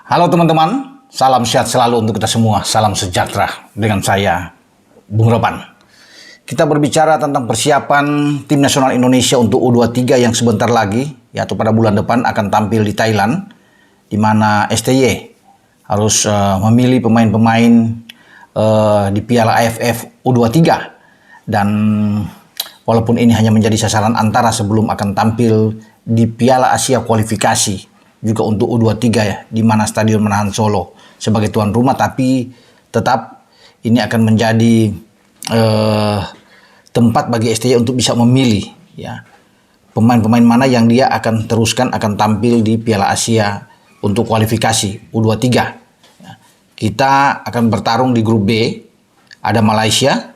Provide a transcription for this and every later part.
Halo teman-teman, salam sehat selalu untuk kita semua, salam sejahtera dengan saya, Bung Ropan. Kita berbicara tentang persiapan tim nasional Indonesia untuk U23 yang sebentar lagi, yaitu pada bulan depan akan tampil di Thailand, di mana STY harus memilih pemain-pemain di Piala AFF U23. Dan walaupun ini hanya menjadi sasaran antara sebelum akan tampil di Piala Asia kualifikasi, juga untuk U23 ya, di mana Stadion Manahan Solo sebagai tuan rumah, tapi tetap ini akan menjadi tempat bagi STY untuk bisa memilih ya pemain-pemain mana yang dia akan teruskan akan tampil di Piala Asia untuk kualifikasi U23. Ya. Kita akan bertarung di grup B, ada Malaysia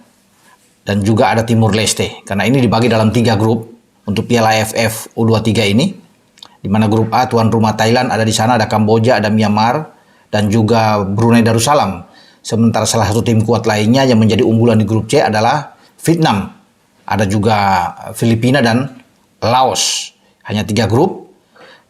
dan juga ada Timur Leste, karena ini dibagi dalam 3 grup untuk Piala AFF U23 ini. Di mana grup A tuan rumah Thailand ada di sana, ada Kamboja, ada Myanmar, dan juga Brunei Darussalam. Sementara salah satu tim kuat lainnya yang menjadi unggulan di grup C adalah Vietnam. Ada juga Filipina dan Laos. Hanya 3 grup,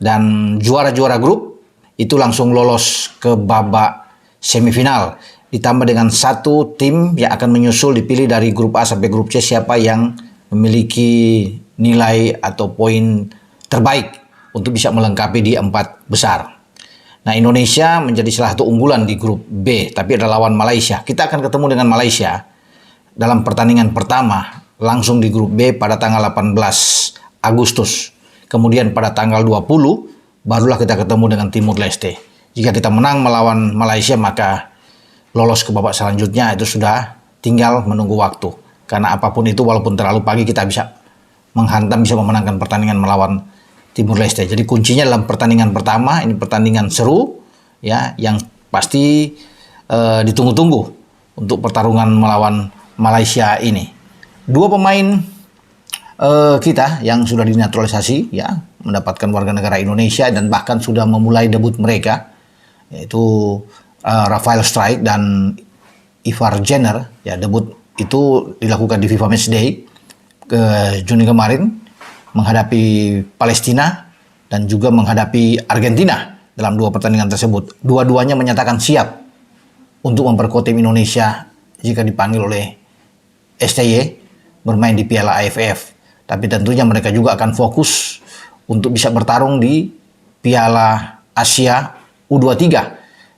dan juara-juara grup itu langsung lolos ke babak semifinal. Ditambah dengan 1 tim yang akan menyusul dipilih dari grup A sampai grup C, siapa yang memiliki nilai atau poin terbaik untuk bisa melengkapi di 4 besar. Nah, Indonesia menjadi salah satu unggulan di grup B, tapi ada lawan Malaysia. Kita akan ketemu dengan Malaysia dalam pertandingan pertama langsung di grup B pada tanggal 18 Agustus. Kemudian pada tanggal 20 barulah kita ketemu dengan Timur Leste. Jika kita menang melawan Malaysia, maka lolos ke babak selanjutnya itu sudah tinggal menunggu waktu. Karena apapun itu, walaupun terlalu pagi, kita bisa menghantam, bisa memenangkan pertandingan melawan Timur Leste. Jadi kuncinya dalam pertandingan pertama, ini pertandingan seru ya, yang pasti ditunggu-tunggu untuk pertarungan melawan Malaysia ini. 2 pemain kita yang sudah dinaturalisasi ya, mendapatkan warga negara Indonesia dan bahkan sudah memulai debut mereka, yaitu Rafael Strijk dan Ivar Jenner ya. Debut itu dilakukan di FIFA Matchday ke Juni kemarin, menghadapi Palestina dan juga menghadapi Argentina dalam 2 pertandingan tersebut. Dua-duanya menyatakan siap untuk memperkuat tim Indonesia jika dipanggil oleh STY bermain di Piala AFF. Tapi tentunya mereka juga akan fokus untuk bisa bertarung di Piala Asia U23,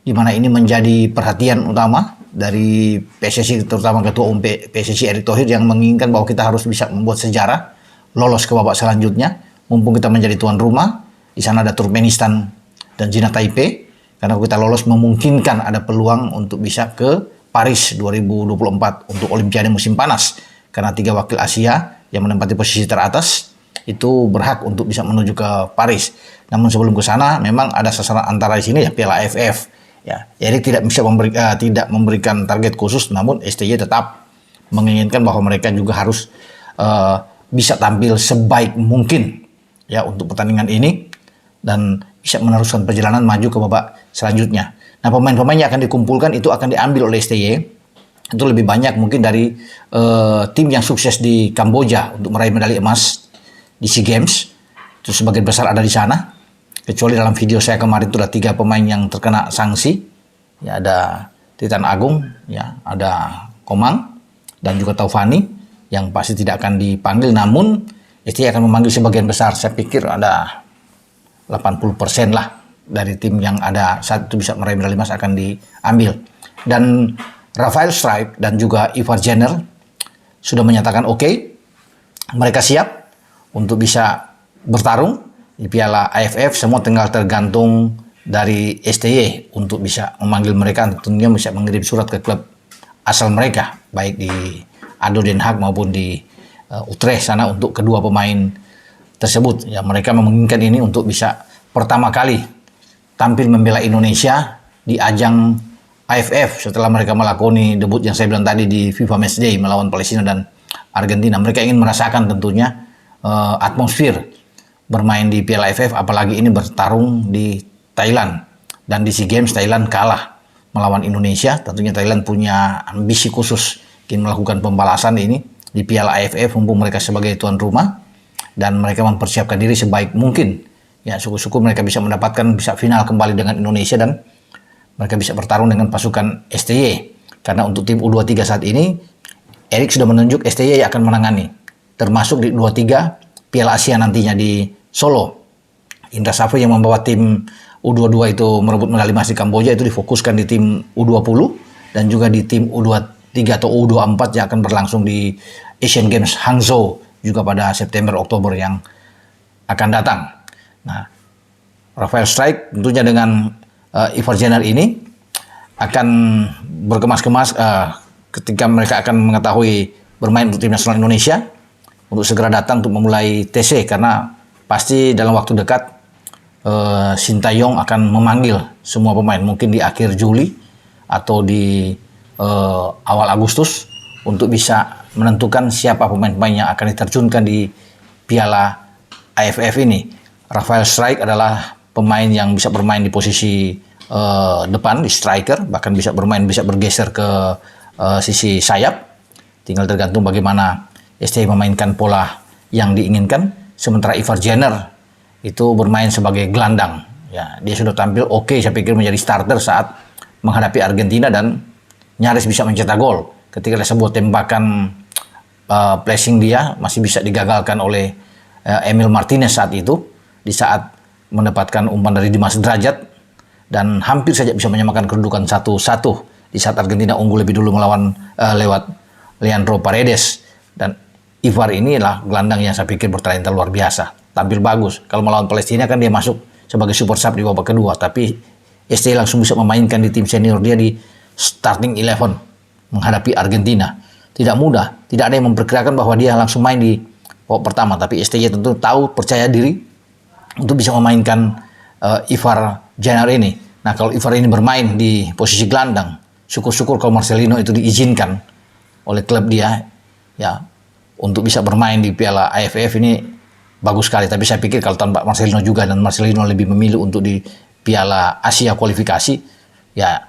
di mana ini menjadi perhatian utama dari PSSI, terutama Ketua Umum PSSI Erick Thohir, yang menginginkan bahwa kita harus bisa membuat sejarah, lolos ke babak selanjutnya, mumpung kita menjadi tuan rumah. Di sana ada Turkmenistan dan China Taipei. Karena kita lolos memungkinkan ada peluang untuk bisa ke Paris 2024 untuk Olimpiade musim panas. Karena 3 wakil Asia yang menempati posisi teratas itu berhak untuk bisa menuju ke Paris. Namun sebelum ke sana memang ada sasaran antara di sini ya, Piala AFF. Ya, jadi tidak bisa tidak memberikan target khusus, namun STY tetap menginginkan bahwa mereka juga harus bisa tampil sebaik mungkin ya untuk pertandingan ini dan bisa meneruskan perjalanan maju ke babak selanjutnya. Nah, pemain-pemain yang akan dikumpulkan itu akan diambil oleh STY itu lebih banyak mungkin dari tim yang sukses di Kamboja untuk meraih medali emas di SEA Games. Itu sebagian besar ada di sana. Kecuali dalam video saya kemarin itu ada 3 pemain yang terkena sanksi. Ya, ada Titan Agung, ya, ada Komang dan juga Taufani yang pasti tidak akan dipanggil, namun STY akan memanggil sebagian besar. Saya pikir ada 80% lah dari tim yang ada saat itu bisa meraih medali emas akan diambil. Dan Rafael Strijk dan juga Ivar Jenner sudah menyatakan oke, mereka siap untuk bisa bertarung di Piala AFF. Semua tinggal tergantung dari STY untuk bisa memanggil mereka, tentunya bisa mengirim surat ke klub asal mereka, baik di ADO Den Haag maupun di Utrecht sana untuk kedua pemain tersebut. Ya, mereka menginginkan ini untuk bisa pertama kali tampil membela Indonesia di ajang AFF setelah mereka melakoni debut yang saya bilang tadi di FIFA Matchday melawan Palestina dan Argentina. Mereka ingin merasakan tentunya atmosfer bermain di Piala AFF, apalagi ini bertarung di Thailand. Dan di SEA Games Thailand kalah melawan Indonesia. Tentunya Thailand punya ambisi khusus ingin melakukan pembalasan ini di Piala AFF mumpung mereka sebagai tuan rumah, dan mereka mempersiapkan diri sebaik mungkin. Ya, syukur-syukur mereka bisa mendapatkan bisa final kembali dengan Indonesia dan mereka bisa bertarung dengan pasukan STY. Karena untuk tim U23 saat ini, Erik sudah menunjuk STY yang akan menangani, termasuk di U23 Piala Asia nantinya di Solo. Indra Safri yang membawa tim U22 itu merebut medali emas di Kamboja itu difokuskan di tim U20 dan juga di tim U23 atau U24 yang akan berlangsung di Asian Games Hangzhou juga pada September-Oktober yang akan datang. Nah, Rafael Strijk tentunya dengan Ivar Jenner ini akan berkemas-kemas ketika mereka akan mengetahui bermain untuk tim nasional Indonesia untuk segera datang untuk memulai TC, karena pasti dalam waktu dekat Sintayong akan memanggil semua pemain mungkin di akhir Juli atau di awal Agustus untuk bisa menentukan siapa pemain-pemain yang akan diterjunkan di Piala AFF ini. Rafael Strijk adalah pemain yang bisa bermain di posisi depan, di striker, bahkan bisa bergeser ke sisi sayap. Tinggal tergantung bagaimana STY memainkan pola yang diinginkan. Sementara Ivar Jenner itu bermain sebagai gelandang. Ya, dia sudah tampil oke, saya pikir menjadi starter saat menghadapi Argentina dan nyaris bisa mencetak gol. Ketika ada sebuah tembakan placing dia masih bisa digagalkan oleh Emil Martinez saat itu, di saat mendapatkan umpan dari Dimas Derajat dan hampir saja bisa menyamakan kedudukan 1-1 di saat Argentina unggul lebih dulu melawan lewat Leandro Paredes. Dan Ivar ini adalah gelandang yang saya pikir bertalenta luar biasa, tampil bagus. Kalau melawan Palestina kan dia masuk sebagai super sub di babak kedua, tapi STY langsung bisa memainkan di tim senior dia di starting 11 menghadapi Argentina. Tidak mudah, tidak ada yang memperkirakan bahwa dia langsung main di babak pertama, tapi STY tentu tahu, percaya diri untuk bisa memainkan Ivar Jenner ini. Nah, kalau Ivar ini bermain di posisi gelandang, syukur-syukur kalau Marcelino itu diizinkan oleh klub dia ya untuk bisa bermain di Piala AFF ini bagus sekali. Tapi saya pikir kalau tanpa Marcelino juga, dan Marcelino lebih memilih untuk di Piala Asia kualifikasi, ya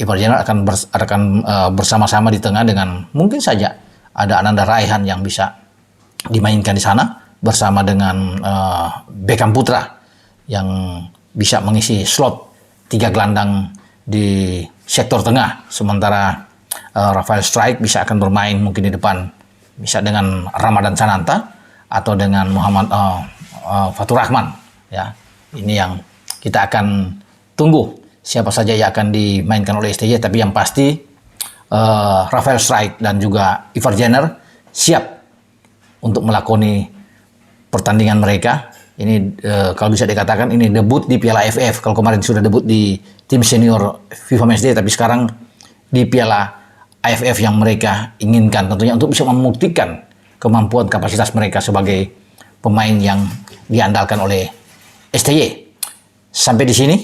Ivar Jenner akan bersama-sama di tengah dengan mungkin saja ada Ananda Raihan yang bisa dimainkan di sana bersama dengan Beckham Putra yang bisa mengisi slot 3 gelandang di sektor tengah. Sementara Rafael Strijk bisa akan bermain mungkin di depan, bisa dengan Ramadan Sananta atau dengan Muhammad Fatur Rahman. Ya, ini yang kita akan tunggu siapa saja yang akan dimainkan oleh STY. Tapi yang pasti Rafael Strijk dan juga Ivar Jenner siap untuk melakoni pertandingan mereka. Ini kalau bisa dikatakan ini debut di Piala AFF. Kalau kemarin sudah debut di tim senior FIFA Matchday, tapi sekarang di Piala AFF yang mereka inginkan tentunya untuk bisa membuktikan kemampuan kapasitas mereka sebagai pemain yang diandalkan oleh STY. Sampai di sini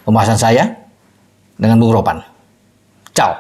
pembahasan saya dengan Bung Ropan. Ciao.